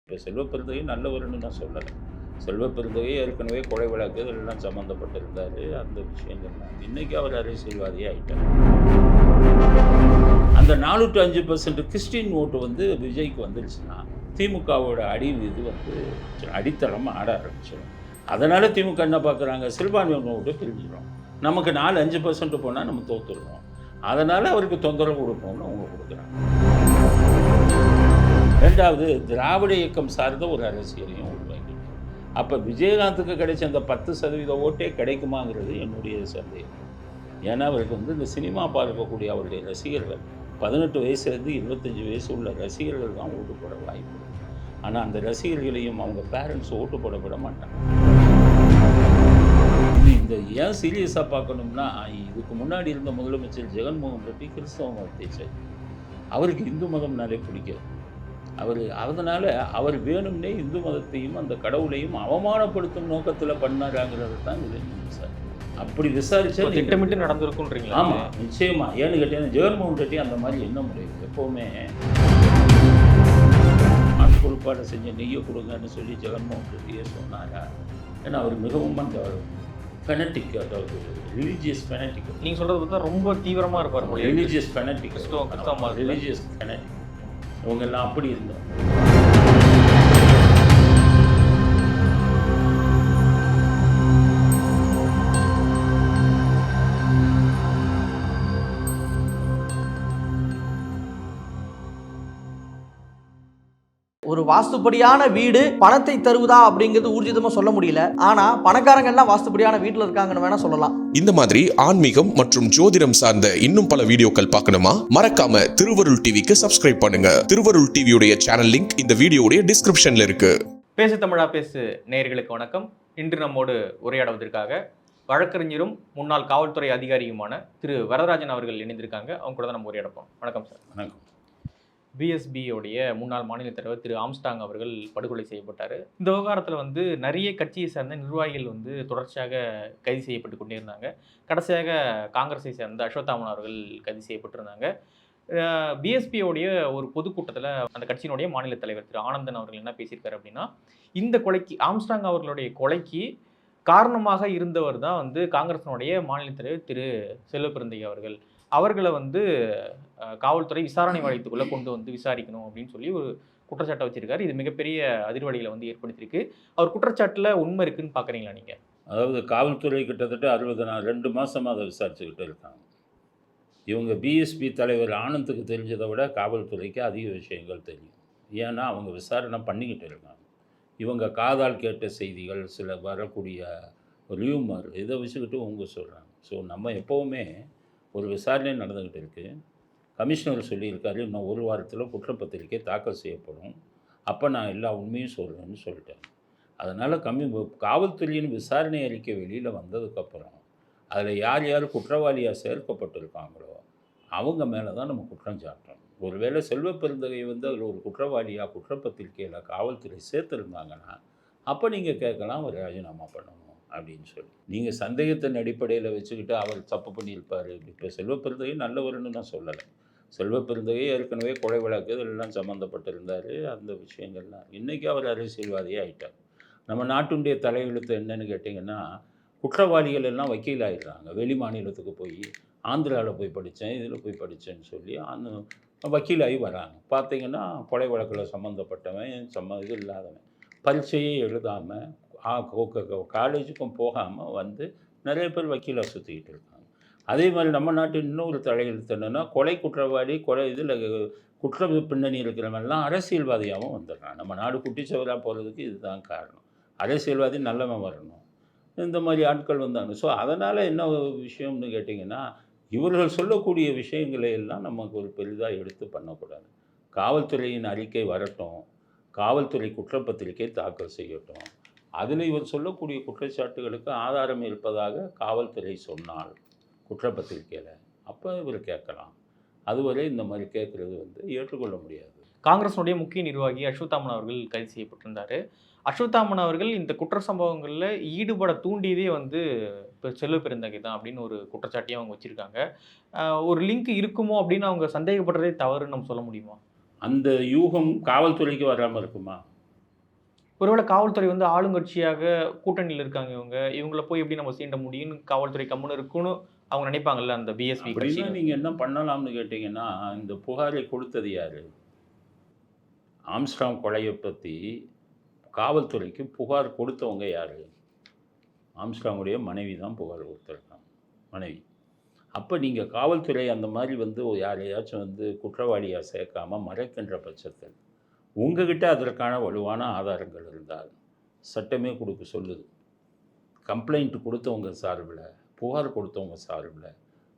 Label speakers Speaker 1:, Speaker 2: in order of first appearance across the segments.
Speaker 1: இப்போ செல்வப்பெருந்தகை நல்லவர்னு நான் சொல்லலை. செல்வப்பெருந்தகை ஏற்கனவே கொலை வழக்கு இதெல்லாம் சம்மந்தப்பட்டிருந்தார். அந்த விஷயங்கள்லாம் இன்றைக்கி அவர் அரசியல்வாதியாக ஆகிட்டார். அந்த 4 to 5% கிறிஸ்டின் ஓட்டு வந்து விஜய்க்கு வந்துருச்சுன்னா திமுகவோட இது வந்து அடித்தளமாக ஆட ஆரம்பிச்சிடும். அதனால் திமுக என்ன பார்க்குறாங்க, சிறுபான்மையினர் ஓட்டு பிரிஞ்சிடும். நமக்கு 4-5% போனால் நம்ம தோற்றுருவோம். அதனால் அவருக்கு தொந்தரவு கொடுப்போம்னு அவங்க கொடுக்குறாங்க. ரெண்டாவது, திராவிட இயக்கம் சார்ந்த ஒரு அரசியலையும் உருவாக்கிட்டு, அப்போ விஜயகாந்துக்கு கிடைச்ச அந்த 10% ஓட்டே கிடைக்குமாங்கிறது என்னுடைய சந்தேகம். ஏன்னா அவருக்கு வந்து இந்த சினிமா பார்க்கக்கூடிய அவருடைய ரசிகர்கள் 18 வயசுலேருந்து 25 வயசு உள்ள ரசிகர்கள் தான் ஓட்டு போட வாய்ப்பு. ஆனால் அந்த ரசிகர்களையும் அவங்க பேரண்ட்ஸ் ஓட்டு போட விட மாட்டாங்க. இந்த ஏன் சீரியஸாக பார்க்கணும்னா, இதுக்கு முன்னாடி இருந்த முதலமைச்சர் ஜெகன்மோகன் ரெட்டி கிறிஸ்தவ மதத்தை சேர்ந்து, அவருக்கு இந்து மதம்னாலே பிடிக்காது. அதனால் அவர் வேணும்னே இந்து மதத்தையும் அந்த கடவுளையும் அவமானப்படுத்தும் நோக்கத்தில் பண்ணாராங்கிறது தான் இது சார். அப்படி விசாரிச்சா
Speaker 2: திட்டமிட்டு நடந்திருக்குன்றீங்களா?
Speaker 1: ஆமாம், நிச்சயமாக. ஏன்னு கேட்டீங்கன்னா ஜெகன்மோகன் ரெட்டி அந்த மாதிரி என்ன முடியும், எப்போவுமே ஆண் பொறுப்பாடு செஞ்ச நெய்யை கொடுங்கன்னு சொல்லி ஜெகன்மோகன் ரெட்டியே சொன்னாரா? ஏன்னா அவர் மிகவும் அந்த ஃபெனட்டிக், அதாவது ரிலீஜியஸ் ஃபெனட்டிக்.
Speaker 2: நீங்கள் சொல்கிறது பார்த்தா ரொம்ப தீவிரமாக இருப்பார்.
Speaker 1: Religious fanatic, religious fanatic. இவங்கெல்லாம் அப்படி இருந்தோம்.
Speaker 3: ஒரு வாஸ்துப்படியான வீடு பணத்தை தருவதா அப்படிங்கிறது ஊர்ஜிதமா சொல்ல முடியல. ஆனா பணக்காரங்க எல்லாம் வாஸ்துப்படியான வீட்டுல இருக்காங்கன்னு வேணா சொல்லலாம்.
Speaker 4: இந்த மாதிரி ஆன்மீகம் மற்றும் ஜோதிடம் சார்ந்த இன்னும் பல வீடியோக்கள் பார்க்கணுமா? மறக்காம திருவருள் டிவிக்கு சப்ஸ்கிரைப் பண்ணுங்க. திருவருள் டிவியுடைய சேனல் லிங்க் இந்த வீடியோடைய டிஸ்கிரிப்ஷன்ல இருக்கு.
Speaker 2: பேசு தமிழா பேசு நேயர்களுக்கு வணக்கம். இன்று நம்மோடு உரையாடுவதற்காக வழக்கறிஞரும் முன்னாள் காவல்துறை அதிகாரியுமான திரு வரதராஜன் அவர்கள் இணைந்திருக்காங்க. அவங்க கூட தான் நம்ம உரையாடப்போம். வணக்கம் சார்.
Speaker 1: வணக்கம்.
Speaker 2: பிஎஸ்பியோடைய முன்னாள் மாநில தலைவர் திரு ஆம்ஸ்டாங் அவர்கள் படுகொலை செய்யப்பட்டார். இந்த விவகாரத்தில் வந்து நிறைய கட்சியை சேர்ந்த நிர்வாகிகள் வந்து தொடர்ச்சியாக கைது செய்யப்பட்டு கொண்டே இருந்தாங்க. கடைசியாக காங்கிரஸை சேர்ந்த அஸ்வத்தாமன் அவர்கள் கைது செய்யப்பட்டிருந்தாங்க. பிஎஸ்பியோடைய ஒரு பொதுக்கூட்டத்தில் அந்த கட்சியினுடைய மாநில தலைவர் திரு ஆனந்தன் அவர்கள் என்ன பேசியிருக்காரு அப்படின்னா, இந்த கொலைக்கு, ஆம்ஸ்டாங் அவர்களுடைய கொலைக்கு காரணமாக இருந்தவர் தான் வந்து காங்கிரஸினுடைய மாநில தலைவர் திரு செல்வப்பெருந்தகை அவர்கள். அவர்களை வந்து காவல்துறை விசாரணை வளையத்துக்குள்ளே கொண்டு வந்து விசாரிக்கணும் அப்படின்னு சொல்லி ஒரு குற்றச்சாட்டை வச்சிருக்காரு. இது மிகப்பெரிய அதிர்வலிகளை வந்து ஏற்படுத்தியிருக்கு. அவர் குற்றச்சாட்டில் உண்மை இருக்குன்னு பார்க்குறீங்களா நீங்கள்?
Speaker 1: அதாவது காவல்துறை கிட்டத்தட்ட 2 மாதமாக அதை விசாரிச்சுக்கிட்டு இருக்காங்க. இவங்க பிஎஸ்பி தலைவர் ஆனந்துக்கு தெரிஞ்சதை விட காவல்துறைக்கு அதிக விஷயங்கள் தெரியும். ஏன்னா அவங்க விசாரணை பண்ணிக்கிட்டு இருக்காங்க. இவங்க காதால் கேட்ட செய்திகள், சில வரக்கூடிய ரியூமர், இதை வச்சுக்கிட்டு அவங்க சொல்கிறாங்க. ஸோ நம்ம எப்போவுமே ஒரு விசாரணை நடந்துக்கிட்டு இருக்குது. கமிஷனர் சொல்லியிருக்காரு, இன்னும் 1 வாரத்தில் குற்றப்பத்திரிக்கை தாக்கல் செய்யப்படும். அப்போ நான் எல்லா உண்மையும் சொல்கிறேன்னு சொல்லிட்டேன். அதனால் காவல்துறையின் விசாரணை அறிக்கை வெளியில் வந்ததுக்கப்புறம் அதில் யார் யார் குற்றவாளியாக சேர்க்கப்பட்டிருக்காங்களோ அவங்க மேலே தான் நம்ம குற்றம் சாட்டணும். ஒருவேளை செல்வப்பெருந்தகை வந்து அதில் ஒரு குற்றவாளியாக குற்றப்பத்திரிக்கையில் காவல்துறை சேர்த்துருந்தாங்கன்னா அப்போ நீங்கள் கேட்கலாம், அவர் ராஜினாமா பண்ணணும் அப்படின்னு சொல்லி. நீங்கள் சந்தேகத்தின் அடிப்படையில் வச்சுக்கிட்டு அவர் தப்பு பண்ணியிருப்பார். இப்போ செல்வப்பெருந்தகை நல்லவர்னு நான் சொல்லலை. செல்வப்பெருந்தகை ஏற்கனவே கொலை வழக்கு இதெல்லாம் சம்மந்தப்பட்டிருந்தார். அந்த விஷயங்கள்லாம் இன்றைக்கி அவர் அரசியல்வாதியாக ஆகிட்டார். நம்ம நாட்டுடைய தலையெழுத்து என்னன்னு கேட்டிங்கன்னா, குற்றவாளிகள் எல்லாம் வக்கீல் ஆகிடுறாங்க. வெளி மாநிலத்துக்கு போய் ஆந்திராவில் போய் படித்தேன், இதில் போய் படித்தேன்னு சொல்லி அந்த வக்கீலாகி வராங்க. பார்த்திங்கன்னா கொலை வழக்கில் சம்மந்தப்பட்டவன், இது இல்லாதவன், பரீட்சையே எழுதாமல் காலேஜுக்கும் போகாமல் வந்து நிறைய பேர் வக்கீலாக சுற்றிக்கிட்டு இருக்காங்க. அதே மாதிரி நம்ம நாட்டின் இன்னொரு தலையெழுத்து என்னென்னா, கொலை குற்றவாளி, இதில் குற்ற பின்னணி இருக்கிறவங்கெல்லாம் அரசியல்வாதியாகவும் வந்துடுறான். நம்ம நாடு குட்டிச்சவராக போகிறதுக்கு இதுதான் காரணம். அரசியல்வாதி நல்லவன் வரணும், இந்த மாதிரி ஆட்கள் வந்தாங்க. ஸோ அதனால் என்ன விஷயம்னு கேட்டிங்கன்னா, இவர்கள் சொல்லக்கூடிய விஷயங்களை எல்லாம் நமக்கு ஒரு பெரிதாக எடுத்து பண்ணக்கூடாது. காவல்துறையின் அறிக்கை வரட்டும், காவல்துறை குற்றப்பத்திரிக்கை தாக்கல் செய்யட்டும். அதில் இவர் சொல்லக்கூடிய குற்றச்சாட்டுகளுக்கு ஆதாரம் இருப்பதாக காவல்துறை சொன்னால் குற்றப்பத்திரிக்கையில் அப்போ இவர் கேட்கலாம். அதுவரை இந்த மாதிரி கேட்குறது வந்து ஏற்றுக்கொள்ள முடியாது.
Speaker 2: காங்கிரஸுடைய முக்கிய நிர்வாகி அஸ்வத்தாமன் அவர்கள் கைது செய்யப்பட்டிருந்தார். அஸ்வத்தாமன் அவர்கள் இந்த குற்ற சம்பவங்களில் ஈடுபட தூண்டியதே வந்து இப்போ செல்வப்பெருந்தகை தான் அப்படின்னு ஒரு குற்றச்சாட்டியாக அவங்க வச்சுருக்காங்க. ஒரு லிங்க் இருக்குமோ அப்படின்னு அவங்க சந்தேகப்படுறதே தவறுன்னு நம்ம சொல்ல முடியுமா?
Speaker 1: அந்த யூகம் காவல்துறைக்கு வராமல் இருக்குமா?
Speaker 2: ஒருவேளை காவல்துறை வந்து ஆளுங்கட்சியாக கூட்டணியில் இருக்காங்க இவங்கள போய் எப்படி நம்ம சீண்ட முடியும்னு காவல்துறை கம்முன்னு இருக்குன்னு அவங்க நினைப்பாங்கல்ல அந்த பிஎஸ்பி கட்சி.
Speaker 1: அப்படின்னா நீங்கள் என்ன பண்ணலாம்னு கேட்டிங்கன்னா, இந்த புகாரை கொடுத்தது யார்? ஆம்ஸ்ட்ராங் கொலையை பற்றி காவல்துறைக்கு புகார் கொடுத்தவங்க யார்? ஆம்ஸ்ட்ராங்குடைய மனைவி தான் புகார் கொடுத்துருக்காங்க, மனைவி. அப்போ நீங்கள் காவல்துறை அந்த மாதிரி வந்து யாரையாச்சும் வந்து குற்றவாளியாக சேர்க்காமல் மறைக்கின்ற பட்சத்தில் உங்ககிட்ட அதற்கான வலுவான ஆதாரங்கள் இருந்தால் சட்டமே கொடுக்க சொல்லுது. கம்ப்ளைண்ட் கொடுத்தவங்க சார்பில், புகார் கொடுத்தவங்க சார்பில்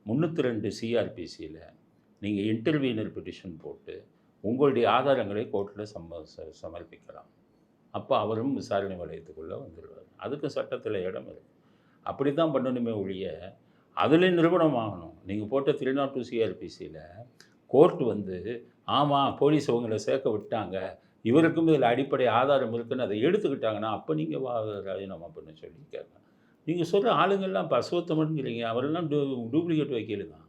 Speaker 1: 302 சிஆர்பிசியில் நீங்கள் இன்டர்வீனர் பெட்டிஷன் போட்டு உங்களுடைய ஆதாரங்களை கோர்ட்டில் சமர்ப்பிக்கலாம். அப்போ அவரும் விசாரணை வளையத்துக்குள்ளே வந்துடுவார். அதுக்கு சட்டத்தில் இடம் இருக்குது. அப்படி தான் பண்ணணுமே ஒழிய அதில் நிரூபணம் ஆகணும். நீங்கள் போட்ட 302 சிஆர்பிசியில் கோர்ட் வந்து ஆமாம் போலீஸ் அவங்கள சேர்க்க விட்டாங்க, இவருக்கும் இதில் அடிப்படை ஆதாரம் இருக்குன்னு அதை எடுத்துக்கிட்டாங்கன்னா அப்போ நீங்கள் ராஜினாமா பண்ண சொல்லி கேட்கலாம். நீங்கள் சொல்கிற ஆளுங்கள்லாம் இப்போ அஸ்வத்தமன்கிறீங்க, அவரெல்லாம் டூப்ளிகேட் வக்கீலு தான்,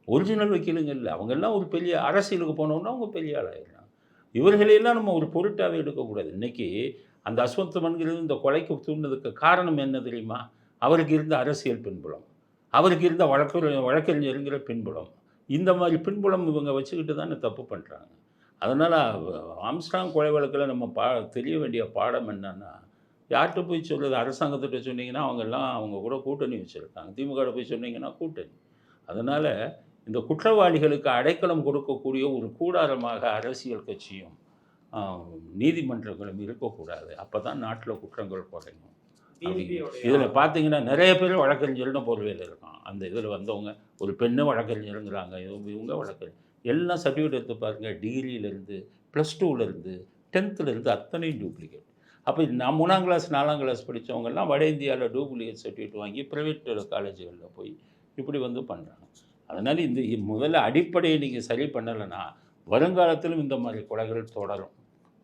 Speaker 1: ஒரிஜினல் வக்கீலுங்க இல்லை. அவங்கெல்லாம் ஒரு பெரிய அரசியலுக்கு போனோன்னா அவங்க பெரிய ஆளாயிடலாம். இவர்களையெல்லாம் நம்ம ஒரு பொருட்டாகவே எடுக்கக்கூடாது. இன்றைக்கி அந்த அஸ்வத்தமன்கிறது இந்த கொலைக்கு தூண்டினதுக்கு காரணம் என்ன தெரியுமா? அவருக்கு இருந்த அரசியல் பின்புலம், அவருக்கு இருந்த வழக்கறிஞருங்கிற பின்புலம். இந்த மாதிரி பின்புலம் இவங்க வச்சுக்கிட்டு தானே தப்பு பண்ணுறாங்க. அதனால் ஆம்ஸ்ட்ராங் கொலை வழக்கில் நம்ம தெரிய வேண்டிய பாடம் என்னன்னா, யார்கிட்ட போய் சொல்கிறது? அரசாங்கத்திட்ட சொன்னீங்கன்னா அவங்க கூட கூட்டணி வச்சுருக்காங்க, திமுக போய் சொன்னீங்கன்னா கூட்டணி. அதனால் இந்த குற்றவாளிகளுக்கு அடைக்கலம் கொடுக்கக்கூடிய ஒரு கூடாரமாக அரசியல் கட்சியும் நீதிமன்றங்களும் இருக்கக்கூடாது. அப்போ தான் நாட்டில் குற்றங்கள் குறையும். இதில் பார்த்தீங்கன்னா நிறைய பேர் வழக்கறிஞர்னு போர்வையில் இருக்கான். அந்த இதில் வந்தவங்க ஒரு பெண்ணு வழக்கறிஞருங்கிறாங்க, இவங்க வழக்கறிஞர் எல்லாம் சர்டிஃபிகேட் எடுத்து பாருங்கள். டிகிரியிலேருந்து +2லேருந்து 10th அத்தனை டூப்ளிகேட். அப்போ நான் 3ஆம் கிளாஸ் 4ஆம் கிளாஸ் படித்தவங்கெல்லாம் வட இந்தியாவில் டூப்ளிகேட் சர்டிஃபிகேட் வாங்கி ப்ரைவேட் காலேஜுகளில் போய் இப்படி வந்து பண்ணுறாங்க. அதனால் இந்த முதல்ல அடிப்படையை நீங்கள் சரி பண்ணலைன்னா வருங்காலத்திலும் இந்த மாதிரி கொலைகள் தொடரும்.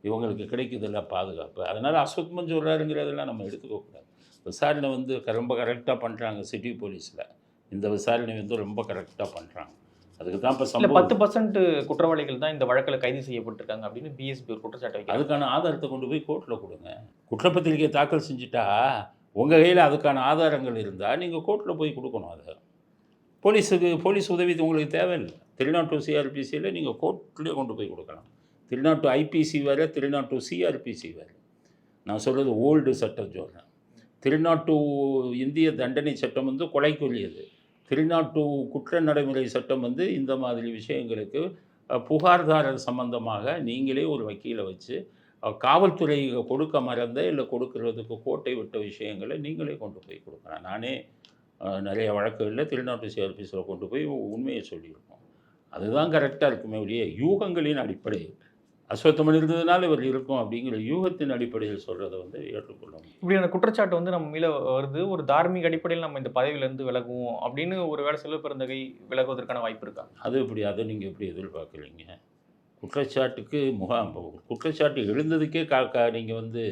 Speaker 1: இவங்களுக்கு கிடைக்குதில்ல பாதுகாப்பு. அதனால் அஸ்வத்மன் சொல்கிறாருங்கிறதெல்லாம் நம்ம எடுத்துக்கக்கூடாது. விசாரணை வந்து ரொம்ப கரெக்டாக பண்ணுறாங்க சிட்டி போலீஸில். இந்த விசாரணை வந்து ரொம்ப கரெக்டாக பண்ணுறாங்க. அதுக்கு தான் இப்போ
Speaker 2: 10% குற்றவாளிகள் தான் இந்த வழக்கில் கைது செய்யப்பட்டிருக்காங்க அப்படின்னு பிஎஸ்பி ஒரு குற்றச்சாட்டு வைக்கிறாங்க.
Speaker 1: அதுக்கான ஆதாரத்தை கொண்டு போய் கோர்ட்டில் கொடுங்க. குற்றப்பத்திரிகை தாக்கல் செஞ்சுட்டா உங்கள் கையில் அதுக்கான ஆதாரங்கள் இருந்தால் நீங்கள் கோர்ட்டில் போய் கொடுக்கணும். அதை போலீஸ் உதவி உங்களுக்கு தேவையில்லை. 302 சிஆர்பிசியில் நீங்கள் கோர்ட்லேயே கொண்டு போய் கொடுக்கலாம். 302 ஐபிசி வேறு, 302 சிஆர்பிசி வேறு. நான் சொல்கிறது ஓல்டு சட்டம் சொல்கிறேன். 302 இந்திய தண்டனை சட்டம் வந்து கொலைக்குரியது. 302 குற்ற நடைமுறை சட்டம் வந்து இந்த மாதிரி விஷயங்களுக்கு புகார்தாரர் சம்பந்தமாக நீங்களே ஒரு வக்கீலை வச்சு காவல்துறை கொடுக்க மறந்த இல்லை கொடுக்கறதுக்கு கோட்டை விட்ட விஷயங்களை நீங்களே கொண்டு போய் கொடுக்கலாம். நானே நிறைய வழக்குகளில் 302 சிஆர்பிசியில் கொண்டு போய் உண்மையை சொல்லியிருக்கோம். அதுதான் கரெக்டாக இருக்குமே ஒழிய யூகங்களின் அடிப்படையில் அஸ்வத்தமன் இருந்ததுனால இவர் இருக்கும் அப்படிங்கிற யூகத்தின் அடிப்படையில் சொல்கிறத வந்து ஏற்றுக்கொள்ளும்.
Speaker 2: இப்படியான குற்றச்சாட்டு வந்து நம்ம மேலே வருது. ஒரு தார்மீக அடிப்படையில் நம்ம இந்த பதவியிலேருந்து விலகுவோம் அப்படின்னு ஒரு வேளை செல்வ பெருந்தகை விலகுவதற்கான வாய்ப்பு இருக்கா?
Speaker 1: அது எப்படி? அதை நீங்கள் எப்படி எதிர்பார்க்குறீங்க? குற்றச்சாட்டு எழுந்ததுக்கே நீங்கள் வந்து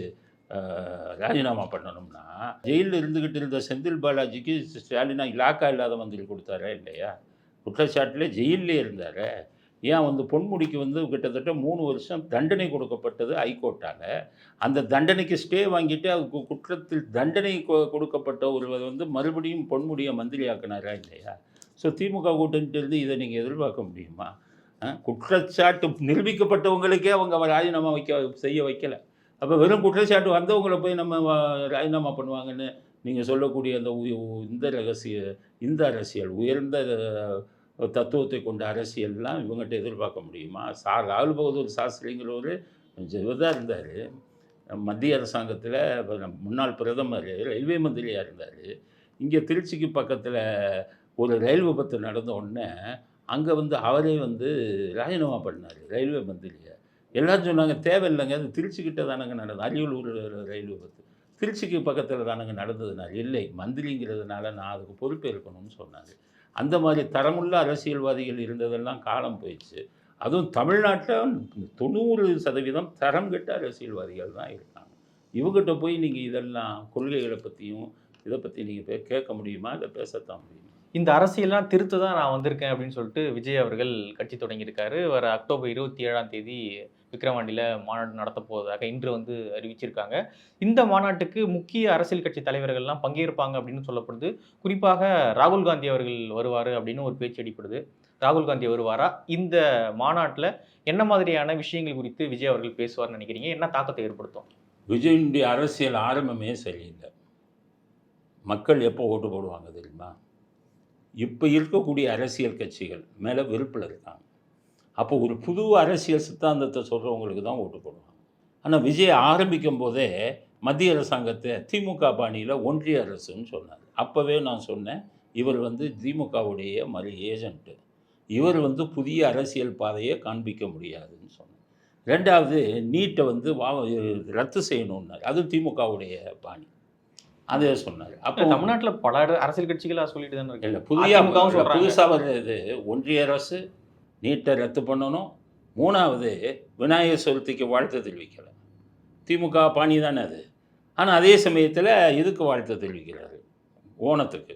Speaker 1: ராஜினாமா பண்ணணும்னா ஜெயிலில் இருந்துக்கிட்டு இருந்த செந்தில் பாலாஜிக்கு ஸ்டாலினா இலாக்கா இல்லாத மந்திரி கொடுத்தாரா இல்லையா? குற்றச்சாட்டில் ஜெயிலே இருந்தார். ஏன் வந்து பொன்முடிக்கு வந்து கிட்டத்தட்ட 3 வருஷம் தண்டனை கொடுக்கப்பட்டது ஹைகோர்ட்டால். அந்த தண்டனைக்கு ஸ்டே வாங்கிட்டு அதுக்கு குற்றத்தில் தண்டனை கொடுக்கப்பட்ட ஒருவர் வந்து மறுபடியும் பொன்முடியை மந்திரி ஆக்கினாரா இல்லையா? ஸோ திமுக கூட்டணியிலிருந்து இதை நீங்கள் எதிர்பார்க்க முடியுமா? குற்றச்சாட்டு நிரூபிக்கப்பட்டவங்களுக்கே அவங்க ராஜினாமா செய்ய வைக்கலை. அப்போ வெறும் குற்றச்சாட்டு வந்தவங்களை போய் நம்ம ராஜினாமா பண்ணுவாங்கன்னு நீங்கள் சொல்லக்கூடிய அந்த இந்த அரசியல் உயர்ந்த தத்துவத்தை கொண்ட அரசியல்லாம் இவங்ககிட்ட எதிர்பார்க்க முடியுமா? லால் பகதூர் சாஸ்திரிங்கிறவர் இதாக இருந்தார், மத்திய அரசாங்கத்தில் முன்னாள் பிரதமர், ரயில்வே மந்திரியாக இருந்தார். இங்கே திருச்சிக்கு பக்கத்தில் ஒரு ரயில் விபத்து நடந்த உடனே அங்கே வந்து அவரே வந்து ராஜினாமா பண்ணார் ரயில்வே மந்திரியை. எல்லோரும் சொன்னாங்க தேவையில்லைங்க, அது திருச்சிக்கிட்ட தானங்க நடந்தது, அரியலூர் ரயில் விபத்து திருச்சிக்கு பக்கத்தில் தானங்க நடந்ததுனால இல்லை மந்திரிங்கிறதுனால நான் அதுக்கு பொறுப்பேற்கணும்னு சொன்னார். அந்த மாதிரி தரமுள்ள அரசியல்வாதிகள் இருந்ததெல்லாம் காலம் போயிடுச்சு. அதுவும் தமிழ்நாட்டில் 90% தரம் கெட்ட அரசியல்வாதிகள் தான் இருக்காங்க. இவங்ககிட்ட போய் நீங்கள் இதெல்லாம் கொள்கைகளை பற்றியும் இதை பற்றி நீங்கள் கேட்க முடியுமா? இதை பேசத்தான் முடியுமா?
Speaker 2: இந்த அரசியல்லாம் திருத்த தான் நான் வந்திருக்கேன் அப்படின்னு சொல்லிட்டு விஜய் அவர்கள் கட்சி தொடங்கியிருக்காரு. வர அக்டோபர் 27ஆம் தேதி விக்கிரவாண்டியில மாநாடு நடத்த போவதாக இன்று வந்து அறிவிச்சிருக்காங்க. இந்த மாநாட்டுக்கு முக்கிய அரசியல் கட்சி தலைவர்கள்லாம் பங்கேற்பாங்க அப்படின்னு சொல்லப்படுது. குறிப்பாக ராகுல் காந்தி அவர்கள் வருவாரு அப்படின்னு ஒரு பேச்சு அடிப்படுது. ராகுல் காந்தி வருவாரா? இந்த மாநாட்டுல என்ன மாதிரியான விஷயங்கள் குறித்து விஜய் அவர்கள் பேசுவார்ன்னு நினைக்கிறீங்க? என்ன தாக்கத்தை ஏற்படுத்தும்?
Speaker 1: விஜயனுடைய அரசியல் ஆரம்பமே சரியில்லை. மக்கள் எப்போ ஓட்டு போடுவாங்க தெரியுமா? இப்போ இருக்கக்கூடிய அரசியல் கட்சிகள் மேலே வெறுப்பில் இருக்காங்க. அப்போ ஒரு புது அரசியல் சித்தாந்தத்தை சொல்கிறவங்களுக்கு தான் ஓட்டு போடுவாங்க. ஆனால் விஜய் ஆரம்பிக்கும் போதே மத்திய அரசாங்கத்தை திமுக பாணியில் ஒன்றிய அரசுன்னு சொன்னார். அப்போவே நான் சொன்னேன், இவர் வந்து திமுகவுடைய ஏஜென்ட்டு, இவர் வந்து புதிய அரசியல் பாதையை காண்பிக்க முடியாதுன்னு சொன்னேன். ரெண்டாவது, நீட்டை வந்து ரத்து செய்யணுன்னார். அது திமுகவுடைய பாணி, அதே சொன்னார். அப்போ
Speaker 2: தமிழ்நாட்டுல பல அரசியல் கட்சிகளா சொல்லிட்டு தானே
Speaker 1: இல்லை,
Speaker 2: இருக்கு.
Speaker 1: புதுசாக வர்றது ஒன்றிய அரசு நீட்டை ரத்து பண்ணணும். மூணாவது, விநாயகர் சதுர்த்திக்கு வாழ்த்து தெரிவிக்கலை. திமுக பாணி தானே அது. ஆனால் அதே சமயத்தில் இதுக்கு வாழ்த்து தெரிவிக்கிறாரு, ஓணத்துக்கு.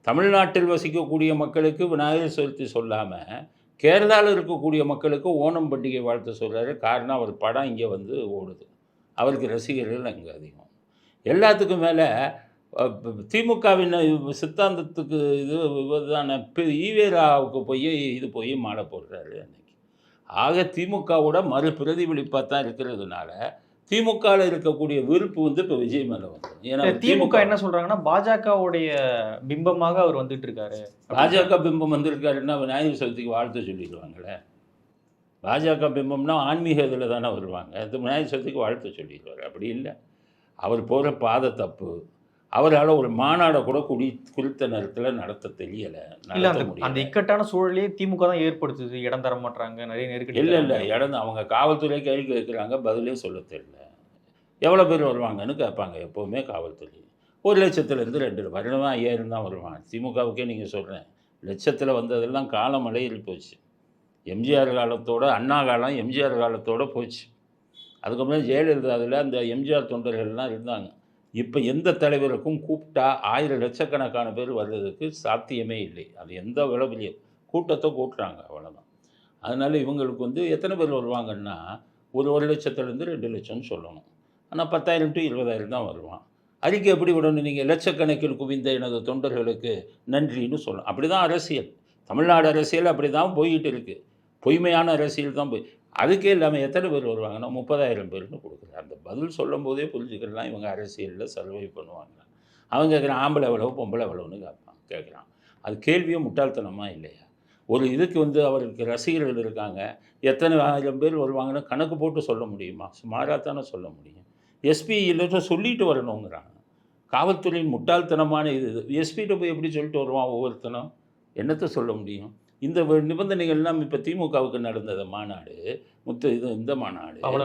Speaker 1: தமிழ்நாட்டில் வசிக்கக்கூடிய மக்களுக்கு விநாயகர் சதுர்த்தி சொல்லாமல் கேரளாவில் இருக்கக்கூடிய மக்களுக்கு ஓணம் பண்டிகை வாழ்த்து சொல்கிறாரு. காரணம், அவர் படம் இங்கே வந்து ஓடுது, அவருக்கு ரசிகர்கள் அங்கே அதிகம். எல்லாத்துக்கும் மேலே திமுகவின் சித்தாந்தத்துக்கு இதுதான ஈவேராவுக்கு போய் மாலை போடுறாரு அன்னைக்கு. ஆக திமுகவோட மறு பிரதிபலிப்பாக தான் இருக்கிறதுனால திமுகவில் இருக்கக்கூடிய விருப்பு வந்து இப்போ விஜய் மேலே வந்து, ஏன்னா
Speaker 2: திமுக என்ன சொல்கிறாங்கன்னா பாஜகவுடைய பிம்பமாக அவர் வந்துட்டு இருக்காரு.
Speaker 1: பாஜக பிம்பம் வந்திருக்காருன்னா விநாயகர் சதுர்த்திக்கு வாழ்த்து சொல்லிடுவாங்களே. பாஜக பிம்பம்னா ஆன்மீக இதில் தானே வருவாங்க. அது விநாயகர் சதுர்த்திக்கு வாழ்த்து சொல்லிடுவார். அப்படி இல்லை, அவர் போகிற பாதை தப்பு. அவரால் ஒரு மாநாடை கூட குறித்த நேரத்தில் நடத்த தெரியலை, நடத்த முடியல.
Speaker 2: அந்த இக்கட்டான சூழலையே திமுக தான் ஏற்படுத்துது. இடம் தர மாட்டாங்க, நிறைய நெருக்கடி.
Speaker 1: இல்லை இடம் அவங்க காவல்துறை கேள்வி கேட்குறாங்க, பதிலே சொல்ல தெரியல. எவ்வளோ பேர் வருவாங்கன்னு கேட்பாங்க எப்போவுமே காவல்துறை. 1,00,000-லேருந்து 2 வருடமாக 5,000 தான் வருவாங்க. திமுகவுக்கே நீங்கள் சொல்கிறேன், லட்சத்தில் வந்ததெல்லாம் காலம் மலையில் போச்சு. எம்ஜிஆர் காலத்தோட, அண்ணா காலம் எம்ஜிஆர் காலத்தோடு போச்சு. அதுக்கப்புறம் ஜெயலலிதா அதில் அந்த எம்ஜிஆர் தொண்டர்கள்லாம் இருந்தாங்க. இப்போ எந்த தலைவருக்கும் கூப்பிட்டா 1000 லட்சக்கணக்கான பேர் வர்றதுக்கு சாத்தியமே இல்லை. அது எந்த விளவிலையும் கூட்டத்தை கூட்டுறாங்க, அவ்வளோதான். அதனால் இவங்களுக்கு வந்து எத்தனை பேர் வருவாங்கன்னா ஒரு 1,00,000-லேருந்து 2,00,000 சொல்லணும். ஆனால் 10,000 to 20,000 தான் வருவான். அறிக்கை எப்படி விடணும்? நீங்கள் லட்சக்கணக்கில் குவிந்த எனது தொண்டர்களுக்கு நன்றின்னு சொல்லணும். அப்படி தான் அரசியல், தமிழ்நாடு அரசியல் அப்படி தான் போய்கிட்டு இருக்குது. பொய்மையான அரசியல் தான் அதுக்கே இல்லாமல் எத்தனை பேர் வருவாங்கன்னா 30,000 பேர்னு கொடுக்குறாரு. அந்த பதில் சொல்லும் போதே புரிஞ்சுக்கலாம் இவங்க அரசியலில் சர்வை பண்ணுவாங்க. அவங்க கேட்குறான், ஆம்பளை எவ்வளவு பொம்பளை எவ்வளவுன்னு கேட்குறான். அது கேள்வியும் முட்டாள்தனமாக இல்லையா? ஒரு இதுக்கு வந்து அவருக்கு ரசிகர்கள் இருக்காங்க, எத்தனை 1000 பேர் வருவாங்கன்னு கணக்கு போட்டு சொல்ல முடியுமா? சுமாராக தானே சொல்ல முடியும். எஸ்பி இல்லைன்னு சொல்லிட்டு வரணுங்கிறாங்க. காவல்துறையின் முட்டாள்தனமான இது. எஸ்பிகிட்ட போய் எப்படி சொல்லிட்டு வருவான் ஒவ்வொருத்தனும்? என்னத்தை சொல்ல முடியும்? இந்த நிபந்தனைகள்லாம் இப்போ திமுகவுக்கு நடந்தது மாநாடு, இந்த மாநாடு பவள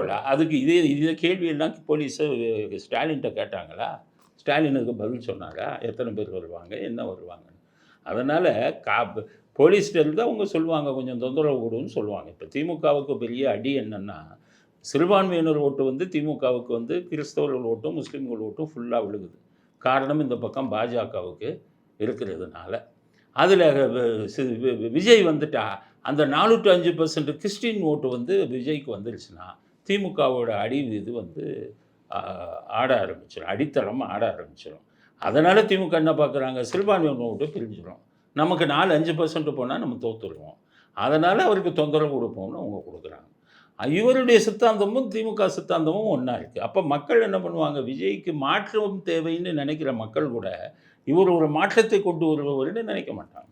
Speaker 1: விழா, அதுக்கு இதே கேள்வியெல்லாம் போலீஸை ஸ்டாலின்கிட்ட கேட்டாங்களா? ஸ்டாலினுக்கு பதில் சொன்னாரா? எத்தனை பேர் வருவாங்க, என்ன வருவாங்கன்னு? அதனால் போலீஸ்கிட்ட அவங்க சொல்லுவாங்க, கொஞ்சம் தொந்தரவு கொடுன்னு சொல்லுவாங்க. இப்போ திமுகவுக்கு பெரிய அடி என்னென்னா, சிறுபான்மையினர் ஓட்டு வந்து திமுகவுக்கு வந்து கிறிஸ்தவர்கள் ஓட்டும் முஸ்லீம்கள் ஓட்டும் ஃபுல்லாக விழுகுது. காரணம் இந்த பக்கம் பாஜகவுக்கு இருக்கிறதுனால. அதில் விஜய் வந்துட்டா அந்த 4 to 5% கிறிஸ்டின் ஓட்டு வந்து விஜய்க்கு வந்துருச்சுன்னா திமுகவோட அடி இது வந்து ஆட ஆரம்பிச்சிடும், அடித்தளம் ஆட ஆரம்பிச்சிடும். அதனால் திமுக என்ன பார்க்குறாங்க, சிறுபான்மையினர் ஓட்டு பிரிஞ்சிடும். நமக்கு 4-5% போனால் நம்ம தோற்றுருவோம். அதனால் அவருக்கு தொந்தரவு கொடுப்போம்னு அவங்க கொடுக்குறாங்க. இவருடைய சித்தாந்தமும் திமுக சித்தாந்தமும் ஒன்றா இருக்குது. அப்போ மக்கள் என்ன பண்ணுவாங்க, விஜய்க்கு மாற்றம் தேவைன்னு நினைக்கிற மக்கள் கூட இவர் ஒரு மாற்றத்தை கொண்டு வருபவர்னு நினைக்க மாட்டாங்க.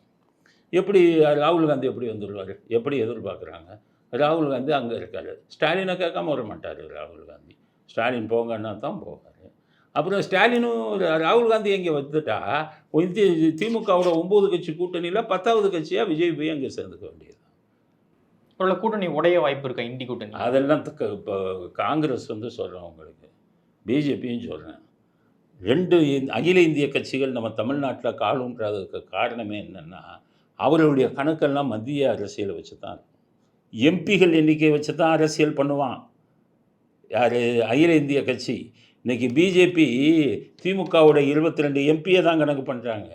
Speaker 1: எப்படி ராகுல் காந்தி எப்படி வந்துடுவார், எப்படி எதிர்பார்க்குறாங்க? ராகுல் காந்தி அங்கே இருக்கார், ஸ்டாலினை கேட்காம வர மாட்டார் ராகுல் காந்தி. ஸ்டாலின் போங்கன்னா தான் போவார். அப்புறம் ஸ்டாலினும் ராகுல் காந்தி எங்கே வந்துட்டா திமுகவோட 9 கட்சி கூட்டணியில் 10வது கட்சியாக விஜய் போய் அங்கே சேர்ந்துக்க வேண்டியது.
Speaker 2: கூட்டணி உடைய வாய்ப்பு இருக்கா? இந்தி கூட்டணி
Speaker 1: அதெல்லாம் இப்போ காங்கிரஸ் வந்து சொல்கிறேன் உங்களுக்கு, பிஜேபியும் சொல்கிறேன். 2 அகில இந்திய கட்சிகள் நம்ம தமிழ்நாட்டில் காலுன்றதுக்கு காரணமே என்னென்னா, அவர்களுடைய கணக்கெல்லாம் மத்திய அரசியலை வச்சு தான் இருக்கும். எம்பிகள் எண்ணிக்கை வச்சு தான் அரசியல் பண்ணுவான். யார்? அகில இந்திய கட்சி. இன்றைக்கி பிஜேபி திமுகவோட 22 எம்பியை தான் கணக்கு பண்ணுறாங்க.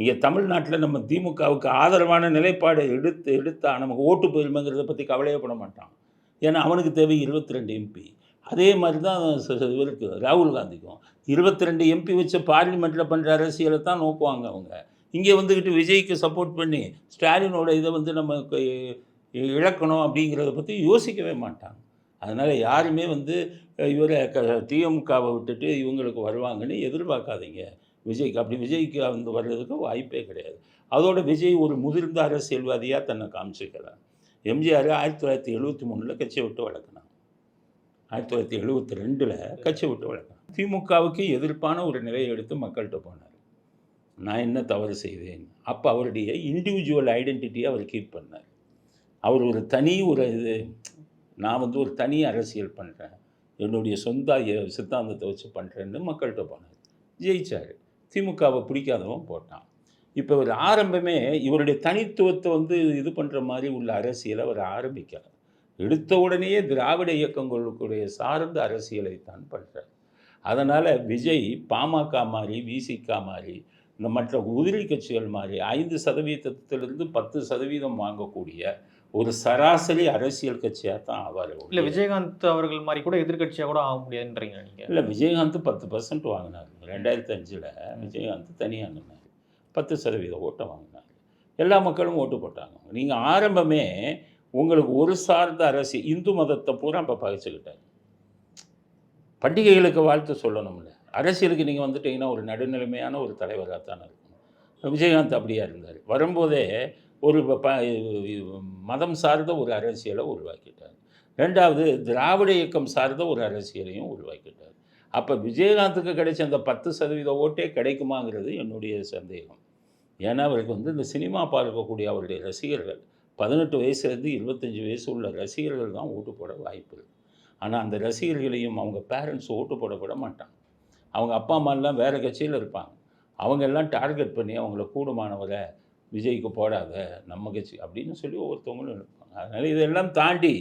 Speaker 1: இங்கே தமிழ்நாட்டில் நம்ம திமுகவுக்கு ஆதரவான நிலைப்பாடு எடுத்தா நமக்கு ஓட்டு போயிருமைங்கிறத பற்றி கவலையப்பட மாட்டான். ஏன்னா அவனுக்கு தேவை 22 எம்பி. அதே மாதிரி தான் இவருக்கு ராகுல் காந்திக்கும் 22 எம்பி வச்சு பார்லிமெண்ட்டில் பண்ணுற அரசியலை தான் நோக்குவாங்க அவங்க. இங்கே வந்துக்கிட்டு விஜய்க்கு சப்போர்ட் பண்ணி ஸ்டாலினோட இதை வந்து நமக்கு இழக்கணும் அப்படிங்கிறத பற்றி யோசிக்கவே மாட்டாங்க. அதனால் யாருமே வந்து இவரை திமுகவை விட்டுட்டு இவங்களுக்கு வருவாங்கன்னு எதிர்பார்க்காதீங்க. விஜய்க்கு வந்து வர்றதுக்கு வாய்ப்பே கிடையாது. அதோட விஜய் ஒரு முதிர்ந்த அரசியல்வாதியாக தன்னை காமிச்சிக்கிறார். எம்ஜிஆர் 1973 கட்சியை விட்டு வளர்க்கினாங்க. 1972 கட்சியை விட்டு வளர்க்கினாங்க. திமுகவுக்கு எதிர்ப்பான ஒரு நிலையை எடுத்து மக்கள்கிட்ட போனார். நான் என்ன தவறு செய்தேன்? அப்போ அவருடைய இண்டிவிஜுவல் ஐடென்டிட்டியை அவர் கீப் பண்ணார். அவர் ஒரு நான் வந்து ஒரு தனி அரசியல் பண்ணுறேன், என்னுடைய சொந்த சித்தாந்தத்தை வச்சு பண்ணுறேன்னு மக்கள்கிட்ட போனார். ஜெயிச்சார். திமுகவை பிடிக்காதவன் போட்டான். இப்போ ஒரு ஆரம்பமே இவருடைய தனித்துவத்தை வந்து இது பண்ணுற மாதிரி உள்ள அரசியலை அவர் ஆரம்பிக்கலை. எடுத்த உடனேயே திராவிட இயக்கங்களுக்குடைய சார்ந்த அரசியலை தான் பண்ணுறார். அதனால் விஜய் பாமக மாதிரி, விசிக மாதிரி, இந்த மற்ற உதிரி கட்சிகள் மாதிரி 5% 10% வாங்கக்கூடிய ஒரு சராசரி அரசியல் கட்சியாக தான் ஆவார்.
Speaker 2: இல்லை விஜயகாந்த் அவர்கள் மாதிரி கூட எதிர்கட்சியாக கூட ஆக முடியாதுன்றீங்க நீங்கள்?
Speaker 1: இல்லை, விஜயகாந்த் 10% வாங்கினார். 2005 விஜயகாந்த் தனியாக நின்னார். 10% ஓட்டை வாங்கினார். எல்லா மக்களும் ஓட்டு போட்டாங்க. நீங்கள் ஆரம்பமே உங்களுக்கு ஒரு சார்ந்த அரசியல் இந்து மதத்தை பூரா இப்போ பகிச்சுக்கிட்டார். பண்டிகைகளுக்கு வாழ்த்து சொல்லணும்ல, அரசியலுக்கு நீங்கள் வந்துட்டீங்கன்னா ஒரு நடுநிலைமையான ஒரு தலைவராக தானே இருக்கணும். விஜயகாந்த் அப்படியா இருந்தார். வரும்போதே ஒரு மதம் சார்ந்த ஒரு அரசியலை உருவாக்கிட்டார். ரெண்டாவது திராவிட இயக்கம் சார்ந்த ஒரு அரசியலையும் உருவாக்கிட்டார். அப்போ விஜயகாந்துக்கு கிடைச்ச அந்த 10% ஓட்டே கிடைக்குமாங்கிறது என்னுடைய சந்தேகம். ஏன்னா அவருக்கு வந்து இந்த சினிமா பார்க்கக்கூடிய அவருடைய ரசிகர்கள் 18 வயசுலேருந்து 25 வயசு உள்ள ரசிகர்கள் தான் ஓட்டு போட வாய்ப்பு இருக்குது. ஆனால் அந்த ரசிகர்களையும் அவங்க பேரண்ட்ஸ் ஓட்டு போட மாட்டாங்க. அவங்க அப்பா அம்மாலாம் வேறு கட்சியில் இருப்பாங்க. அவங்க எல்லாம் டார்கெட் பண்ணி அவங்கள கூடுமானவரை விஜய்க்கு போடாத, நம்ம கட்சி அப்படின்னு சொல்லி ஒவ்வொருத்தவங்களும் இருப்பாங்க. அதனால் இதெல்லாம் தாண்டி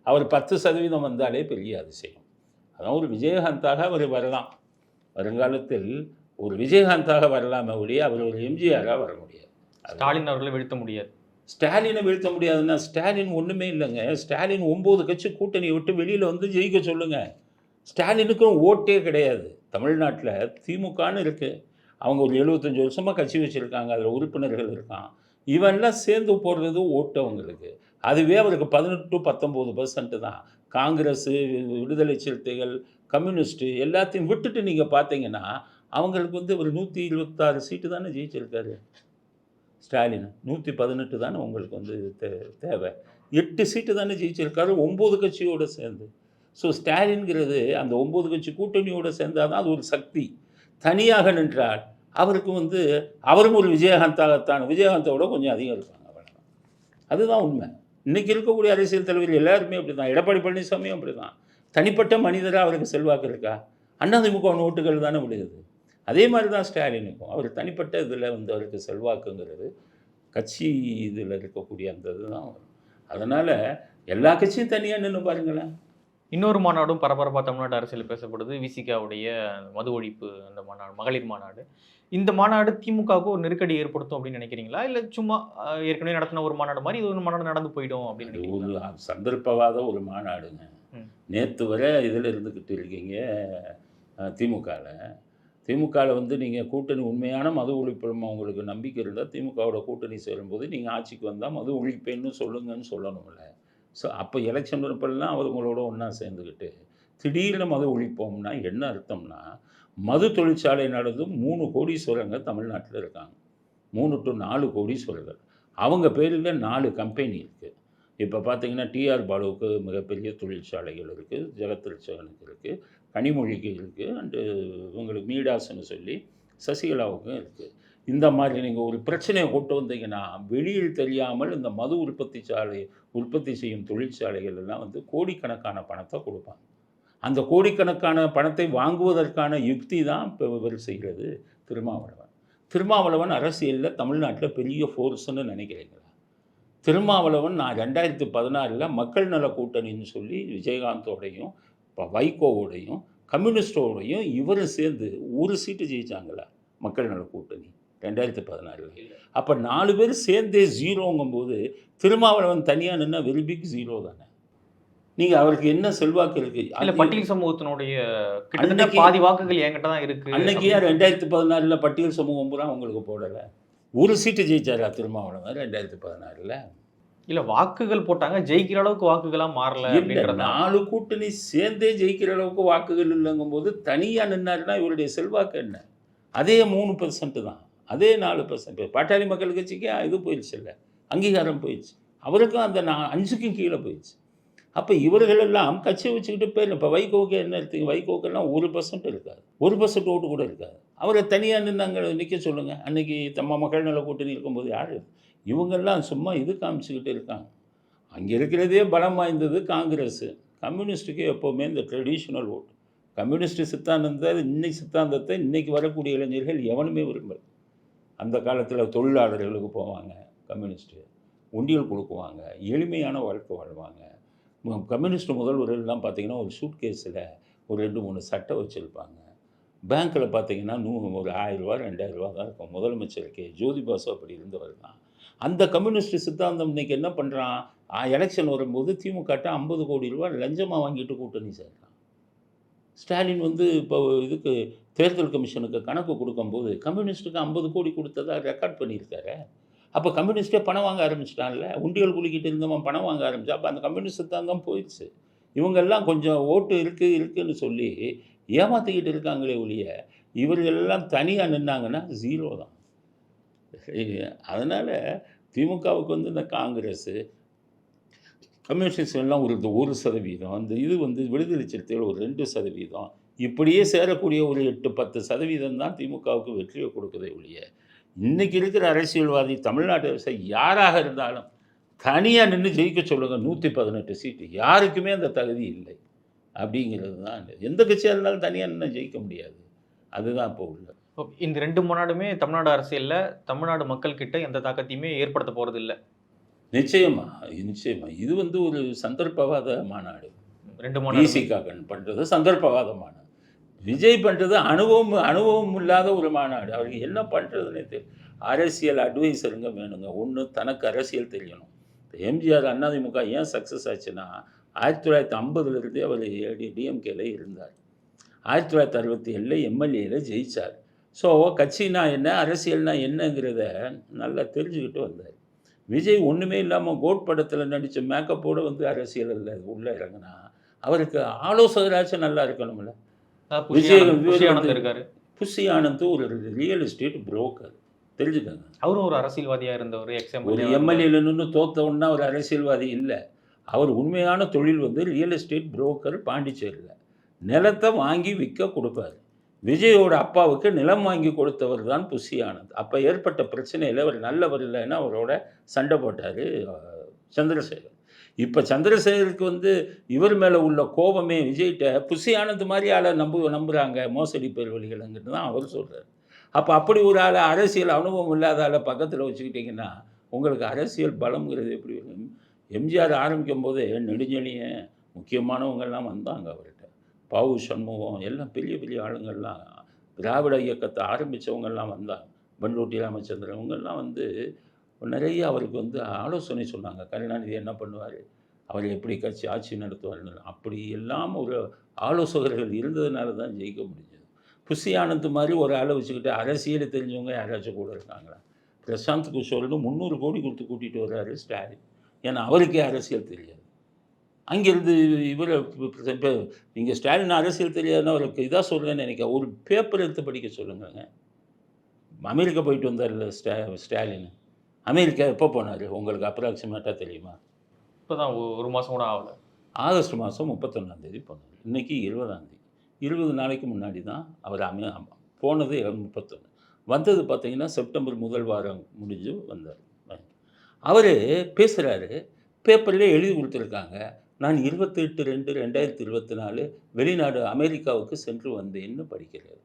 Speaker 1: அவர் 10% வந்தாலே பெரிய அதிசயம். அதான் ஒரு விஜயகாந்தாக அவர் வரலாம். வருங்காலத்தில் ஒரு விஜயகாந்தாக வரலாமே ஒழிய அவர் ஒரு எம்ஜிஆராக வர முடியாது.
Speaker 2: ஸ்டாலின் அவர்களை வீழ்த்த முடியாது.
Speaker 1: ஸ்டாலினை வீழ்த்த முடியாதுன்னா ஸ்டாலின் ஒன்றுமே இல்லைங்க. ஸ்டாலின் 9 கட்சி கூட்டணியை விட்டு வெளியில் வந்து ஜெயிக்க சொல்லுங்கள். ஸ்டாலினுக்கும் ஓட்டே கிடையாது. தமிழ்நாட்டில் திமுகன்னு இருக்குது. அவங்க ஒரு 75 வருஷமாக கட்சி வச்சுருக்காங்க. அதில் உறுப்பினர்கள் இருக்கான். இவெல்லாம் சேர்ந்து போடுறது ஓட்டு அவங்களுக்கு. அதுவே அவருக்கு 18-19% தான். காங்கிரஸு, விடுதலை சிறுத்தைகள், கம்யூனிஸ்ட்டு எல்லாத்தையும் விட்டுட்டு நீங்கள் பார்த்தீங்கன்னா அவங்களுக்கு வந்து ஒரு 126 சீட்டு தானே ஜெயிச்சிருக்காரு ஸ்டாலின். 118 தானே உங்களுக்கு வந்து தேவை. 8 சீட்டு தானே ஜெயிச்சிருக்காரு 9 கட்சியோடு சேர்ந்து. ஸோ ஸ்டாலின்கிறது அந்த 9 கட்சி கூட்டணியோடு சேர்ந்தால் தான் அது ஒரு சக்தி. தனியாக நின்றால் அவருக்கு வந்து அவரும் ஒரு விஜயகாந்தாகத்தான், விஜயகாந்தோட கொஞ்சம் அதிகம் இருப்பாங்க. அவ்வளோதான். அதுதான் உண்மை. இன்றைக்கி இருக்கக்கூடிய அரசியல் தலைவர் எல்லாருமே அப்படி தான். எடப்பாடி பழனிசாமியும் அப்படி தான். தனிப்பட்ட மனிதராக அவருக்கு செல்வாக்கு இருக்கா? அதிமுக ஓட்டுகள் தானே விடுது. அதே மாதிரி தான் ஸ்டாலினுக்கும். அவர் தனிப்பட்ட இதில் வந்து அவருக்கு செல்வாக்குங்கிறது கட்சி இதில் இருக்கக்கூடிய அந்த இதுதான் வரும். அதனால் எல்லா கட்சியும் தனியாக நின்று பாருங்களேன்.
Speaker 2: இன்னொரு மாநாடும் பரபரப்பாக தமிழ்நாட்டு அரசியல் பேசப்படுது. விசிகாவுடைய மது ஒழிப்பு அந்த மாநாடு, மகளிர் மாநாடு. இந்த மாநாடு திமுகவுக்கு ஒரு நெருக்கடி ஏற்படுத்தும் அப்படின்னு நினைக்கிறீங்களா? இல்லை சும்மா ஏற்கனவே நடத்தின ஒரு மாநாடு மாதிரி இது ஒரு மாநாடு நடந்து போயிடும் அப்படின்னு
Speaker 1: ஒரு சந்தர்ப்பவாத ஒரு மாநாடுங்க. நேற்று வரை இதில் இருந்துக்கிட்டு இருக்கீங்க திமுகவில் வந்து நீங்கள் கூட்டணி உண்மையான மது ஒழிப்பு உங்களுக்கு நம்பிக்கை இருந்தால் திமுகவோட கூட்டணி சேரும்போது நீங்கள் ஆட்சிக்கு வந்தால் மது ஒழிப்பேன்னு சொல்லுங்கன்னு சொல்லணும்ல. ஸோ அப்போ எலெக்ஷன் வரப்பெல்லாம் அவங்களோட ஒன்றா சேர்ந்துக்கிட்டு திடீர்னு மது ஒழிப்போம்னா என்ன அர்த்தம்னா, மது தொழிற்சாலை நடந்து 3 கோடீஸ்வரங்க தமிழ்நாட்டில் இருக்காங்க. 3 to 4 கோடீஸ்வரர்கள். அவங்க பேரில் 4 கம்பெனி இருக்குது. இப்போ பார்த்தீங்கன்னா டிஆர் பாலுவுக்கு மிகப்பெரிய தொழிற்சாலைகள் இருக்குது, ஜெகத்ரட்சகனுக்கு இருக்குது, கனிமொழிக்கு இருக்குது, அண்டு உங்களுக்கு மீடாஸ்ன்னு சொல்லி சசிகலாவுக்கும் இருக்குது. இந்த மாதிரி நீங்கள் ஒரு பிரச்சனையை கொண்டு வந்தீங்கன்னா வெளியில் தெரியாமல் இந்த மது உற்பத்தி செய்யும் தொழிற்சாலைகள் எல்லாம் வந்து கோடிக்கணக்கான பணத்தை கொடுப்பாங்க. அந்த கோடிக்கணக்கான பணத்தை வாங்குவதற்கான யுக்தி தான் இப்போ இவர் செய்கிறது திருமாவளவன் அரசியலில் தமிழ்நாட்டில் பெரிய ஃபோர்ஸ்ன்னு நினைக்கிறீங்களா? திருமாவளவன் நான் 2016 மக்கள் நல கூட்டணின்னு சொல்லி விஜயகாந்தோடையும் இப்போ வைகோவோடையும் கம்யூனிஸ்டோடையும் இவரும் சேர்ந்து ஒரு சீட்டு ஜெயித்தாங்களா மக்கள் நல கூட்டணி? 2016. அப்போ 4 பேர் சேர்ந்தே ஜீரோங்கும்போது திருமாவளவன் தனியாக நின்னா வெரி பிக் ஜீரோ தானே. நீங்கள் அவருக்கு என்ன செல்வாக்கு இருக்குது?
Speaker 2: இல்ல பட்டியல் சமூகத்தினுடைய கிட்டத்தட்ட
Speaker 1: அன்னைக்கு-
Speaker 2: பாதி வாக்குகள் என்கிட்ட தான் இருக்கு.
Speaker 1: அன்னைக்கு ஏன் 2016 பட்டியல் சமூகம் பூரா உங்களுக்கு போடலை? ஒரு சீட்டு ஜெயிச்சாரா திருமாவளவன் 2016?
Speaker 2: இல்ல வாக்குகள் போட்டாங்க, ஜெயிக்கிற அளவுக்கு வாக்குகளா மாறல
Speaker 1: இல்லை,
Speaker 2: அப்படின்றத.
Speaker 1: 4 கூட்டணி சேர்ந்தே ஜெயிக்கிற அளவுக்கு வாக்குகள் இல்லைங்கும்போது தனியாக நின்னாருன்னா இவருடைய செல்வாக்கு என்ன? அதே 3% தான், அதே 4%. பாட்டாளி மக்கள் கட்சிக்கு இது போயிடுச்சு, இல்லை அங்கீகாரம் போயிடுச்சு, அவருக்கும் அந்த 5க்கும் கீழே போயிடுச்சு. அப்போ இவர்களெல்லாம் கட்சியை வச்சுக்கிட்டு போயிடல. இப்போ வைகோவுக்கு என்ன இருக்குது? வைகோக்கெல்லாம் 1% இருக்காது, 1% ஓட்டு கூட இருக்காது. அவரை தனியாக நின்று அங்கே நிற்க சொல்லுங்கள். அன்றைக்கி நம்ம மக்கள் நல கூட்டணி இருக்கும்போது யார்? இவங்கெல்லாம் சும்மா இது காமிச்சிக்கிட்டு இருக்காங்க. அங்கே இருக்கிறதே பலம் வாய்ந்தது காங்கிரஸ். கம்யூனிஸ்ட்டுக்கு எப்போவுமே இந்த ட்ரெடிஷ்னல் ஓட்டு, கம்யூனிஸ்ட் சித்தாந்தத்தை இன்றைக்கி வரக்கூடிய இளைஞர்கள் எவனுமே விரும்பல. அந்த காலத்தில் தொழிலாளர்களுக்கு போவாங்க கம்யூனிஸ்ட்டு, உண்டியல் கொடுக்குவாங்க, எளிமையான வாழ்க்கை வாழ்வாங்க. கம்யூனிஸ்ட் முதல்வர்கள்லாம் பார்த்திங்கன்னா ஒரு சூட் கேஸில் ஒரு 2-3 சட்டை வச்சுருப்பாங்க. பேங்க்கில் பார்த்திங்கன்னா ஒரு 1000 ரூபா 2000 ரூபா தான் இருக்கும். முதலமைச்சருக்கு ஜோதி பாசு அப்படி இருந்தவர் தான். அந்த கம்யூனிஸ்ட் சித்தாந்தம் இன்றைக்கி என்ன பண்ணுறான்? எலெக்ஷன் வரும்போது திமுகட்ட 50 கோடி ரூபா லஞ்சமாக வாங்கிட்டு கூட்டணி சேர்றான். ஸ்டாலின் இப்போ இதுக்கு தேர்தல் கமிஷனுக்கு கணக்கு கொடுக்கும்போது கம்யூனிஸ்ட்டுக்கு 50 கோடி கொடுத்ததா ரெக்கார்ட் பண்ணியிருக்காரு. அப்போ கம்யூனிஸ்ட்டே பணம் வாங்க ஆரம்பிச்சிட்டான்ல, உண்டியல் குளிக்கிட்டு இருந்தவன் பணம் வாங்க ஆரம்பிச்சா அப்போ அந்த கம்யூனிஸ்ட் சித்தாந்தம் போயிடுச்சு. இவங்கெல்லாம் கொஞ்சம் ஓட்டு இருக்குன்னு சொல்லி ஏமாற்றிக்கிட்டு இருக்காங்களே ஒழிய இவர்களெல்லாம் தனியாக நின்னாங்கன்னா ஜீரோ தான். அதனால் திமுகவுக்கு இந்த காங்கிரஸ் கம்யூனிஸ்ட் எல்லாம் ஒரு 1%, அந்த இது விடுதலை சிறுத்தைகள் ஒரு 2%, இப்படியே சேரக்கூடிய ஒரு 8-10% தான் திமுகவுக்கு வெற்றியை கொடுக்குதே ஒழிய இன்றைக்கி இருக்கிற அரசியல்வாதி தமிழ்நாட்டு அரசியல் யாராக இருந்தாலும் தனியாக நின்று ஜெயிக்க சொல்லுங்கள். 118 சீட்டு யாருக்குமே அந்த தகுதி இல்லை அப்படிங்கிறது தான். எந்த கட்சியாக இருந்தாலும் தனியாக நின்று ஜெயிக்க முடியாது. அதுதான் இப்போ உள்ள.
Speaker 2: இந்த 2 மாநாடுமே தமிழ்நாடு அரசியல்ல தமிழ்நாடு மக்கள் கிட்ட எந்த தாக்கத்தையுமே ஏற்படுத்த போறது இல்லை.
Speaker 1: நிச்சயமா. இது ஒரு சந்தர்ப்பவாத மாநாடு.
Speaker 2: 2 மாநாடு
Speaker 1: விசிகாகன் பண்ணுறது சந்தர்ப்பவாத மாநாடு. விஜய் பண்ணுறது அனுபவம் இல்லாத ஒரு மாநாடு. அவருக்கு என்ன பண்ணுறதுன்னே தெரியும். அரசியல் அட்வைசருங்க வேணுங்க. ஒன்று தனக்கு அரசியல் தெரியணும். எம்ஜிஆர் அதிமுக ஏன் சக்ஸஸ் ஆச்சுன்னா 1950 அவர் டிஎம்கேல இருந்தார். 1967 எம்எல்ஏல ஜெயித்தார். ஸோ கட்சினா என்ன, அரசியல்னா என்னங்கிறத நல்லா தெரிஞ்சுக்கிட்டு வந்தார். விஜய் ஒன்றுமே இல்லாமல் கோட் படத்தில் நடித்த மேக்கப்போடு அரசியலில் உள்ளே இறங்கினா அவருக்கு ஆலோசகராச்சும் நல்லா இருக்கணும்ல.
Speaker 2: புஷியானந்த் இருக்காரு.
Speaker 1: புஷி ஆனந்த் ஒரு ரியல் எஸ்டேட் புரோக்கர், தெரிஞ்சுக்கங்க.
Speaker 2: அவரும் ஒரு அரசியல்வாதியாக இருந்தவர்.
Speaker 1: ஒரு எம்எல்ஏல நின்று தோத்தவொன்னா ஒரு அரசியல்வாதி இல்லை. அவர் உண்மையான தொழில் ரியல் எஸ்டேட் புரோக்கர். பாண்டிச்சேரியில் நிலத்தை வாங்கி விற்க கொடுப்பார். விஜயோட அப்பாவுக்கு நிலம் வாங்கி கொடுத்தவர் தான் புஷி ஆனந்த். அப்போ ஏற்பட்ட பிரச்சனையில் அவர் நல்லவர் இல்லைன்னா அவரோட சண்டை போட்டார் சந்திரசேகர். இப்போ சந்திரசேகருக்கு இவர் மேலே உள்ள கோபமே விஜய்கிட்ட புஷி ஆனந்த் மாதிரி ஆளை நம்புகிறாங்க மோசடி பேர் வழிகளுங்கிறது தான் அவர் சொல்கிறார். அப்போ அப்படி ஒரு ஆளை, அரசியல் அனுபவம் இல்லாத ஆளை பக்கத்தில் வச்சுக்கிட்டிங்கன்னா உங்களுக்கு அரசியல் பலம்ங்கிறது எப்படி வரும்? எம்ஜிஆர் ஆரம்பிக்கும் போதே நெடுஞ்செழியன் முக்கியமானவங்கள்லாம் வந்தாங்க அவர்கிட்ட. பாவு சண்முகம் எல்லாம் பெரிய பெரிய ஆளுங்கள்லாம், திராவிட இயக்கத்தை ஆரம்பித்தவங்கெல்லாம் வந்தாங்க. பண்ருட்டி ராமச்சந்திரன் இவங்கெல்லாம் நிறைய அவருக்கு ஆலோசனை சொன்னாங்க. கருணாநிதி என்ன பண்ணுவார், அவர் எப்படி கட்சி ஆட்சி நடத்துவார்னு. அப்படி எல்லாம் ஒரு ஆலோசகர்கள் இருந்ததுனால தான் ஜெயிக்க முடிஞ்சது. புஷி ஆனந்த் மாதிரி ஒரு ஆளை வச்சுக்கிட்டு அரசியலை தெரிஞ்சவங்க யாராச்சும் கூட இருக்காங்களா? பிரசாந்த் கிஷோர்னு 300 கோடி கொடுத்து கூட்டிகிட்டு வர்றாரு ஸ்டாலின். ஏன்னா அவருக்கே அரசியல் தெரியாது. அங்கேருந்து இவர் இப்போ நீங்கள் ஸ்டாலின் அரசியல் தெரியாதுன்னா அவருக்கு இதாக சொல்கிறேன்னு நினைக்கிறேன். ஒரு பேப்பர் எடுத்து படிக்க சொல்லுங்கங்க. அமெரிக்கா போயிட்டு வந்தார்ல ஸ்டாலின். அமெரிக்கா எப்போ போனார் உங்களுக்கு அப்ராக்சிமேட்டாக தெரியுமா?
Speaker 2: இப்போ தான் 1 மாதம் கூட ஆகலை.
Speaker 1: ஆகஸ்ட் மாதம் 31 போனார். இன்றைக்கி 20 20 நாளைக்கு முன்னாடி தான் அவர் போனது. 31 வந்தது பார்த்தீங்கன்னா செப்டம்பர் முதல் வாரம் முடிஞ்சு வந்தார். அவர் பேசுகிறாரு, பேப்பரில் எழுதி கொடுத்துருக்காங்க, நான் 28/2/2024 வெளிநாடு அமெரிக்காவுக்கு சென்று வந்தேன்னு படிக்கிறார்.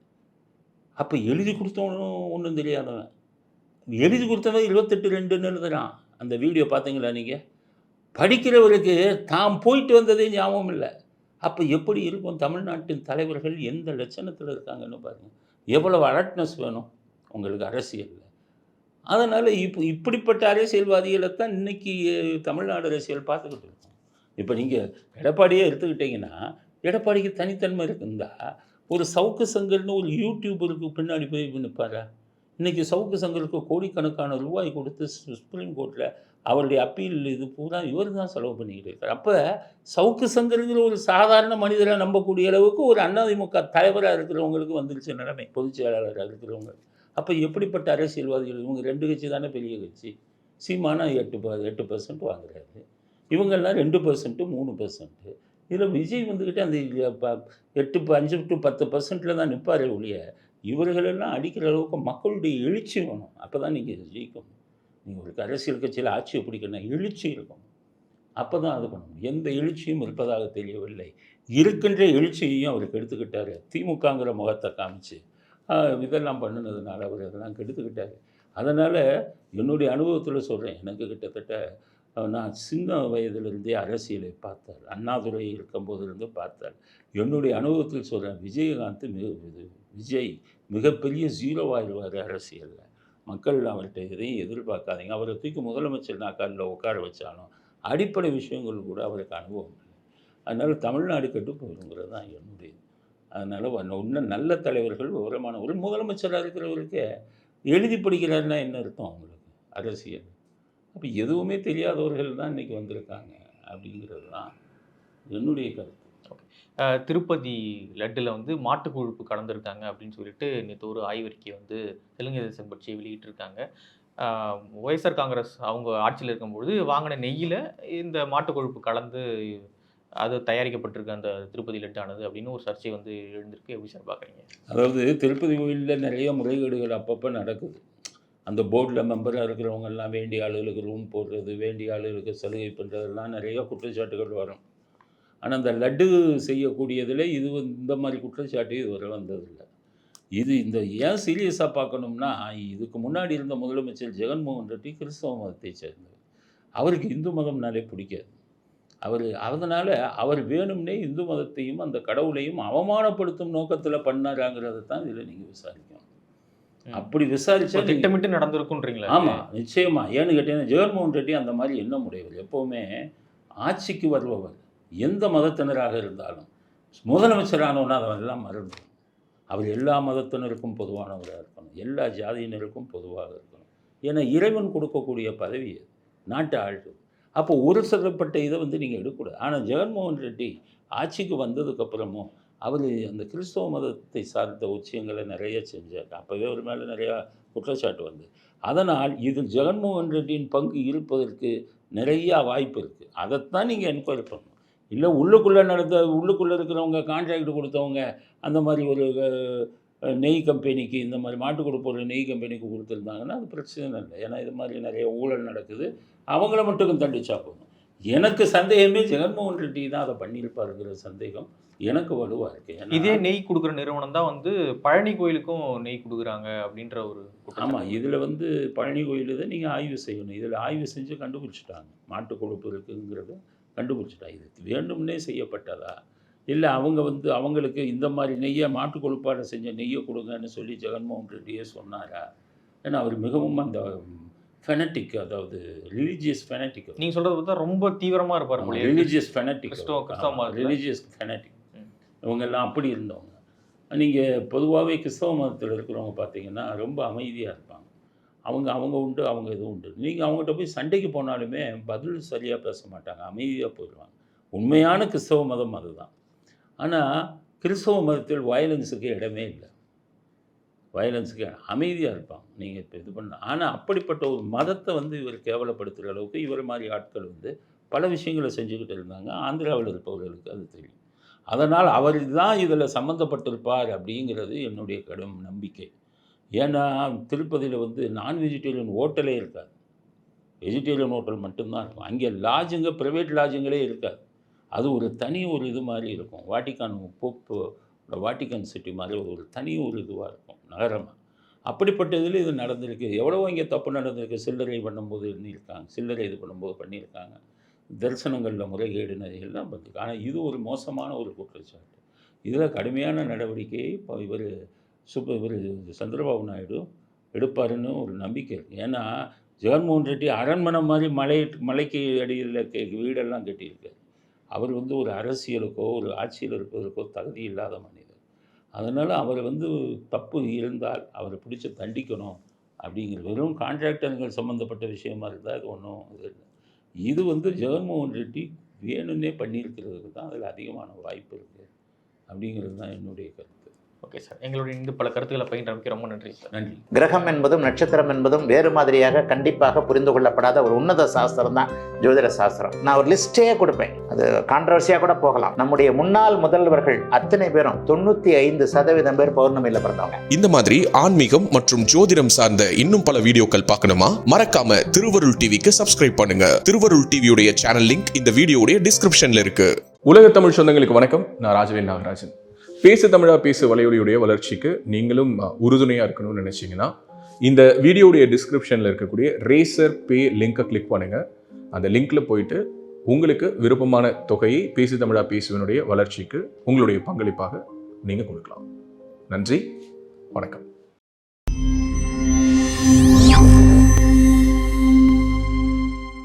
Speaker 1: அப்போ எழுதி கொடுத்தவனும் ஒன்றும் தெரியாதவன், எழுதி கொடுத்தவன் 28/2 எழுதுறான். அந்த வீடியோ பார்த்தீங்களா நீங்கள்? படிக்கிறவருக்கு தாம் போயிட்டு வந்ததே ஞாபகம் இல்லை. அப்போ எப்படி இருக்கும்? தமிழ்நாட்டின் தலைவர்கள் எந்த லட்சணத்தில் இருக்காங்கன்னு பாருங்கள். எவ்வளவு அலர்ட்னஸ் வேணும் உங்களுக்கு அரசியலில். அதனால் இப்படிப்பட்ட அரசியல்வாதிகளைத்தான் இன்னைக்கு தமிழ்நாடு அரசியல் பார்த்துக்கிட்டு இருக்கோம். இப்போ நீங்கள் எடப்பாடியே எடுத்துக்கிட்டிங்கன்னா, எடப்பாடிக்கு தனித்தன்மை இருக்குந்தா ஒரு சவுக்கு சங்கர்னு ஒரு யூடியூபருக்கு பின்னாடி போய் நிற்பாரா? இன்றைக்கி சவுக்கு சங்கருக்கு கோடிக்கணக்கான ரூபாய் கொடுத்து சுப்ரீம் கோர்ட்டில் அவருடைய அப்பீல் இது பூரா இவர் தான் செலவு பண்ணிக்கிட்டு இருக்கார். அப்போ சவுக்கு சங்கருங்கிற ஒரு சாதாரண மனிதரை நம்பக்கூடிய அளவுக்கு ஒரு அதிமுக தலைவராக இருக்கிறவங்களுக்கு வந்துருச்சு நிலைமை, பொதுச் செயலாளராக இருக்கிறவங்க. அப்போ எப்படிப்பட்ட அரசியல்வாதிகள் இவங்க 2 கட்சி தானே பெரிய கட்சி. சீமானா 8% வாங்குறாரு, இவங்கெல்லாம் 2%, 3%. இதில் விஜய் வந்துக்கிட்டு அந்த 5 to 10% தான் நிற்பாரே ஒழிய, இவர்களெல்லாம் அடிக்கிற அளவுக்கு மக்களுடைய எழுச்சி வேணும். அப்போ தான் நீங்கள் ஜெயிக்கணும். நீங்கள் ஒரு அரசியல் கட்சியில் ஆட்சியை பிடிக்கணும், எழுச்சி இருக்கணும். அப்போ தான் அது பண்ணணும். எந்த எழுச்சியும் இருப்பதாக தெரியவில்லை. இருக்கின்ற எழுச்சியையும் அவர் கெடுத்துக்கிட்டார். திமுகங்கிற முகத்தை காமிச்சு இதெல்லாம் பண்ணினதுனால அவர் அதெல்லாம் கெடுத்துக்கிட்டார். அதனால் என்னுடைய அனுபவத்தில் சொல்கிறேன், எனக்கு கிட்டத்தட்ட நான் சின்ன வயதிலிருந்தே அரசியலை பார்த்தார், அண்ணாதுரை இருக்கும்போதிலிருந்து பார்த்தார். என்னுடைய அனுபவத்தில் சொல்கிறேன், விஜய் மிகப்பெரிய ஜீரோவாகிடுவார் அரசியலில். மக்கள் அவர்கிட்ட எதையும் எதிர்பார்க்காதீங்க. அவரை தூக்கி முதலமைச்சர் நாற்காலில் உட்கார வச்சாலும் அடிப்படை விஷயங்கள் கூட அவருக்கு அனுபவம் இல்லை. அதனால் தமிழ்நாடு கெட்டு போயிருங்கிறது தான் என்னுடைய. அதனால் இன்னும் நல்ல தலைவர்கள், விவரமான ஒரு முதலமைச்சராக இருக்கிறவருக்கு எழுதி படிக்கிறாருன்னா என்ன அர்த்தம் அவங்களுக்கு அரசியல்? அப்போ எதுவுமே தெரியாதவர்கள் தான் இன்றைக்கி வந்திருக்காங்க அப்படிங்கிறது தான் என்னுடைய கருத்து.
Speaker 2: திருப்பதி லட்டில் வந்து மாட்டு கொழுப்பு கலந்துருக்காங்க அப்படின்னு சொல்லிட்டு நேற்று ஒரு ஆய்வறிக்கை வந்து தெலுங்கு தேசம் கட்சி வெளியிட்டிருக்காங்க. ஒய்எஸ்ஆர் காங்கிரஸ் அவங்க ஆட்சியில் இருக்கும்பொழுது வாங்கின நெய்யில் இந்த மாட்டு கொழுப்பு கலந்து அது தயாரிக்கப்பட்டிருக்கு அந்த திருப்பதி லட்டானது அப்படின்னு ஒரு சர்ச்சை வந்து எழுந்திருக்கு. எப்படி சார் பார்க்குறீங்க?
Speaker 1: அதாவது திருப்பதி கோயிலில் நிறைய முறைகேடுகள் அப்பப்போ நடக்குது. அந்த போர்டில் மெம்பராக இருக்கிறவங்கெல்லாம் வேண்டிய ஆளுகளுக்கு ரூம் போடுறது, வேண்டிய ஆளுகளுக்கு சலுகை பண்ணுறதெல்லாம் நிறைய குற்றச்சாட்டுகள் வரும். ஆனால் அந்த லட்டு செய்யக்கூடியதில் இந்த மாதிரி குற்றச்சாட்டு இதுவரை வந்ததில்லை. இந்த ஏன் சீரியஸாக பார்க்கணும்னா, இதுக்கு முன்னாடி இருந்த முதலமைச்சர் ஜெகன்மோகன் ரெட்டி கிறிஸ்தவ மதத்தை சேர்ந்தவர். அவருக்கு இந்து மதம்னாலே பிடிக்காது. அதனால் அவர் வேணும்னே இந்து மதத்தையும் அந்த கடவுளையும் அவமானப்படுத்தும் நோக்கத்தில் பண்ணாராங்கிறத தான் இதில் நீங்கள் விசாரிக்கணும். அப்படி விசாரிச்சா
Speaker 2: திட்டமிட்டு நடந்திருக்குன்றீங்களா?
Speaker 1: ஆமாம், நிச்சயமாக. ஏன்னு கேட்டீங்கன்னா, ஜெகன்மோகன் ரெட்டி அந்த மாதிரி எண்ணம் உடையவர். எப்போவுமே ஆட்சிக்கு வருபவர் எந்த மதத்தினராக இருந்தாலும் முதலமைச்சரானோன்னா அதெல்லாம் மறந்துடும். அவர் எல்லா மதத்தினருக்கும் பொதுவானவராக இருக்கணும், எல்லா ஜாதியினருக்கும் பொதுவாக இருக்கணும். ஏன்னா இறைவன் கொடுக்கக்கூடிய பதவி அது, நாட்டை ஆள்றது. அப்போ ஒரு சிறப்பட்ட இதை நீங்கள் எடுக்கக்கூடாது. ஆனால் ஜெகன்மோகன் ரெட்டி ஆட்சிக்கு வந்ததுக்கப்புறமும் அவர் அந்த கிறிஸ்தவ மதத்தை சார்ந்த விஷயங்களை நிறைய செஞ்சார். அப்போவே அவர் மேலே நிறையா குற்றச்சாட்டு வந்து, அதனால் இதில் ஜெகன்மோகன் ரெட்டியின் பங்கு இருப்பதற்கு நிறையா வாய்ப்பு இருக்குது. அதைத்தான் நீங்கள் என்கொயரி பண்ணணும். இல்லை உள்ளுக்குள்ளே இருக்கிறவங்க கான்ட்ராக்ட் கொடுத்தவங்க அந்த மாதிரி ஒரு நெய் கம்பெனிக்கு, இந்த மாதிரி மாட்டு கொடுப்போட நெய் கம்பெனிக்கு கொடுத்துருந்தாங்கன்னா அது பிரச்சனை இல்லை. ஏன்னா இது மாதிரி நிறைய ஊழல் நடக்குது, அவங்கள மட்டும் தண்டிச்சா போதும். எனக்கு சந்தேகமே ஜெகன்மோகன் ரெட்டி தான் அதை பண்ணியிருப்பாருங்கிற சந்தேகம் எனக்கு வலுவாக இருக்குது.
Speaker 2: இதே நெய் கொடுக்குற நிறுவனம் தான் வந்து பழனி கோயிலுக்கும் நெய் கொடுக்குறாங்க அப்படின்ற ஒரு.
Speaker 1: ஆமாம், இதில் பழனி கோயில் தான் நீங்கள் ஆய்வு செய்யணும். இதில் ஆய்வு செஞ்சு கண்டுபிடிச்சிட்டாங்க, மாட்டு கொழுப்பு இருக்குங்கிறத கண்டுபிடிச்சிட்டாங்க. இது வேண்டும்னே செய்யப்பட்டதா, இல்லை அவங்க அவங்களுக்கு இந்த மாதிரி நெய்யை மாட்டு கொழுப்பாடு செஞ்ச நெய்யை கொடுங்கன்னு சொல்லி ஜெகன்மோகன் ரெட்டியே சொன்னாரா? ஏன்னா அவர் மிகவும் அந்த ஃபெனட்டிக், அதாவது ரிலீஜியஸ் ஃபெனட்டிக்.
Speaker 2: நீங்கள் சொல்கிறது பார்த்தா ரொம்ப தீவிரமாக இருப்பார்.
Speaker 1: ரிலீஜியஸ் ஃபெனட்டிக்,
Speaker 2: ரிலீஜியஸ்
Speaker 1: ஃபெனட்டிக் இவங்கெல்லாம் அப்படி இருந்தவங்க. நீங்கள் பொதுவாகவே கிறிஸ்தவ மதத்தில் இருக்கிறவங்க பார்த்தீங்கன்னா ரொம்ப அமைதியாக இருப்பாங்க. அவங்க உண்டு, அவங்க இது உண்டு. நீங்கள் அவங்ககிட்ட போய் சண்டைக்கு போனாலுமே பதில் சரியாக பேச மாட்டாங்க, அமைதியாக போயிடுவாங்க. உண்மையான கிறிஸ்தவ மதம் அதுதான். ஆனால் கிறிஸ்தவ மதத்தில் வயலன்ஸுக்கு இடமே இல்லை. வயலன்ஸுக்கு அமைதியாக இருப்பாங்க நீங்கள் இப்போ இது பண்ண. ஆனால் அப்படிப்பட்ட ஒரு மதத்தை இவர் கேவலப்படுத்துகிற அளவுக்கு இவர் மாதிரி ஆட்கள் பல விஷயங்களை செஞ்சுக்கிட்டு இருந்தாங்க. ஆந்திராவில் இருப்பவர்களுக்கு அது தெரியும். அதனால் அவர் தான் இதில் சம்மந்தப்பட்டிருப்பார் அப்படிங்கிறது என்னுடைய கடும் நம்பிக்கை. ஏன்னா திருப்பதியில் நான் வெஜிடேரியன் ஹோட்டலே இருக்காது, வெஜிடேரியன் ஹோட்டல் மட்டும்தான் இருக்கும். அங்கே லாட்ஜுங்க, ப்ரைவேட் லாட்ஜுங்களே இருக்காது. அது ஒரு தனி ஒரு இது மாதிரி இருக்கும். வாட்டிக்கன் சிட்டி மாதிரி ஒரு தனி ஒரு இதுவாக இருக்கும், நகரமாக. அப்படிப்பட்ட இதில் இது நடந்திருக்கு. எவ்வளவோ இங்கே தப்பு நடந்திருக்கு. சில்லறை பண்ணும்போது இருக்காங்க, சில்லறை இது பண்ணும்போது பண்ணியிருக்காங்க. தரிசனங்களில் முறைகேடுன எல்லாம் பண்ணிருக்கு. ஆனால் இது ஒரு மோசமான ஒரு குற்றச்சாட்டு. இதில் கடுமையான நடவடிக்கையை இப்போ இவர் சந்திரபாபு நாயுடு எடுப்பாருன்னு ஒரு நம்பிக்கை இருக்குது. ஏன்னா ஜெகன்மோகன் ரெட்டி அரண்மனை மாதிரி மலைக்கு அடியில் வீடெல்லாம் கட்டியிருக்காரு. அவர் வந்து ஒரு அரசியலுக்கோ ஒரு ஆட்சியில் இருப்பதற்கோ தகுதி இல்லாத மனிதர். அதனால் அவர் வந்து தப்பு இருந்தால் அவரை பிடிச்சி தண்டிக்கணும் அப்படிங்கிற வெறும் கான்ட்ராக்டர்கள் சம்மந்தப்பட்ட விஷயமா இருந்தால் அது ஒன்றும் இது இல்லை. இது வந்து ஜெகன்மோகன் ரெட்டி வேணும்னே பண்ணியிருக்கிறதுக்கு தான் அதில் அதிகமான வாய்ப்பு இருக்குது அப்படிங்கிறது தான் என்னுடைய கருத்து.
Speaker 2: ஓகே சார், எங்களுடைய இந்த பல கருத்துக்களை பகிர்ந்தமைக்கு ரொம்ப நன்றி சார்.
Speaker 1: நன்றி.
Speaker 5: கிரகம் என்பதும் நட்சத்திரம் என்பதும் வேறு மாதிரியாக கண்டிப்பாக புரிந்து கொள்ளப்படாத ஒரு உன்னத சாஸ்திரம் தான் ஜோதிட சாஸ்திரம். நான் ஒரு லிஸ்டே கொடுப்பேன், அது கான்ட்ரவர்சியாக கூட போகலாம். நம்முடைய முன்னாள் முதல்வர்கள் அத்தனை பேரும் 95% பேர் பௌர்ணமியில் பிறந்தவங்க.
Speaker 4: இந்த மாதிரி ஆன்மீகம் மற்றும் ஜோதிடம் சார்ந்த இன்னும் பல வீடியோக்கள் பார்க்கணுமா? மறக்காம திருவருள் டிவிக்கு சப்ஸ்கிரைப் பண்ணுங்க. திருவருள் டிவியுடைய சேனல் லிங்க் இந்த வீடியோடைய டிஸ்கிரிப்ஷன்ல இருக்கு.
Speaker 6: உலக தமிழ் சொந்தங்களுக்கு வணக்கம். நான் ராஜவேல் நாகராஜன். பேசு தமிழா பேசு வலையொலியுடைய வளர்ச்சிக்கு நீங்களும் உறுதுணையாக இருக்கணும்னு நினச்சிங்கன்னா இந்த வீடியோடைய டிஸ்கிரிப்ஷனில் இருக்கக்கூடிய ரேசர் பே லிங்கை கிளிக் பண்ணுங்கள். அந்த லிங்க்கில் போயிட்டு உங்களுக்கு விருப்பமான தொகையை பேசு தமிழா பேசுவனுடைய வளர்ச்சிக்கு உங்களுடைய பங்களிப்பாக நீங்கள் கொடுக்கலாம். நன்றி, வணக்கம்.